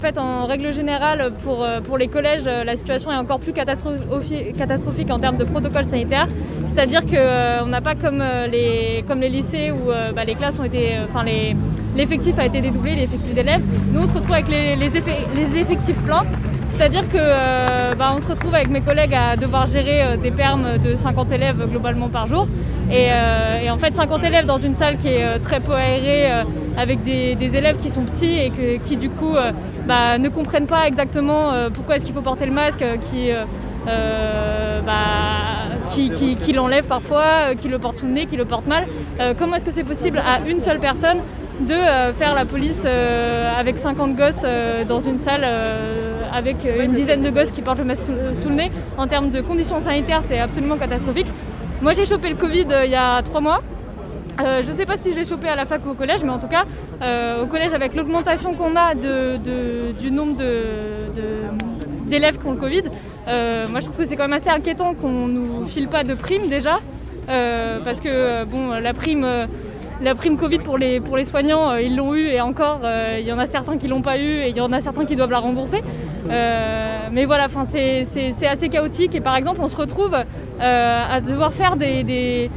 En fait, en règle générale, pour les collèges, la situation est encore plus catastrophique en termes de protocole sanitaire. C'est-à-dire qu'on n'a pas comme les lycées où les classes ont été, l'effectif a été dédoublé, l'effectif d'élèves. Nous, on se retrouve avec les effectifs pleins. C'est-à-dire qu'on se retrouve avec mes collègues à devoir gérer des permes de 50 élèves globalement par jour. Et en fait, 50 élèves dans une salle qui est très peu aérée, avec des élèves qui sont petits et qui du coup ne comprennent pas exactement pourquoi est-ce qu'il faut porter le masque, qui l'enlèvent parfois, qui le portent sous le nez, qui le portent mal. Comment est-ce que c'est possible à une seule personne de faire la police avec 50 gosses dans une salle avec une dizaine de gosses qui portent le masque sous le nez? En termes de conditions sanitaires, c'est absolument catastrophique. Moi, j'ai chopé le Covid il y a 3 mois. Je ne sais pas si j'ai chopé à la fac ou au collège, mais en tout cas, au collège, avec l'augmentation qu'on a du nombre d'élèves qui ont le Covid, moi je trouve que c'est quand même assez inquiétant qu'on ne nous file pas de prime déjà, parce que la prime Covid pour les soignants, ils l'ont eu et encore, il y en a certains qui ne l'ont pas eu et il y en a certains qui doivent la rembourser. Mais voilà, c'est assez chaotique et par exemple, on se retrouve à devoir faire des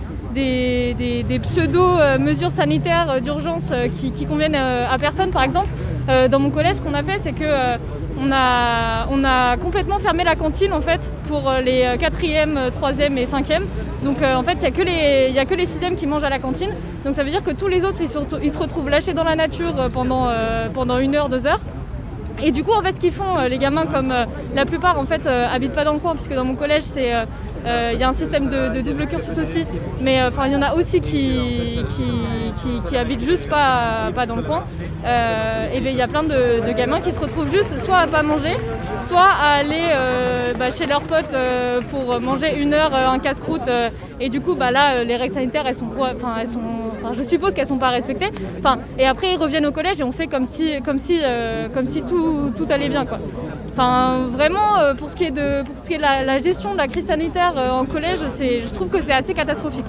pseudo-mesures sanitaires d'urgence qui conviennent à personne. Par exemple, dans mon collège, ce qu'on a fait, c'est que on a complètement fermé la cantine en fait, pour les 4e, 3e et 5e. Donc en fait, il n'y a que les 6e qui mangent à la cantine. Donc ça veut dire que tous les autres, ils se retrouvent lâchés dans la nature pendant 1 heure, 2 heures. Et du coup, en fait, ce qu'ils font, les gamins, comme la plupart, en fait, habitent pas dans le coin, puisque dans mon collège, il y a un système de double cursus aussi. Mais il y en a aussi qui habitent juste pas dans le coin. Et bien, il y a plein de gamins qui se retrouvent juste soit à pas manger, soit à aller chez leurs potes pour manger 1 heure un casse-croûte. Et du coup, là, les règles sanitaires, je suppose qu'elles sont pas respectées. Et après, ils reviennent au collège et on fait comme si tout allait bien, quoi. Vraiment, pour ce qui est de la gestion de la crise sanitaire en collège, je trouve que c'est assez catastrophique.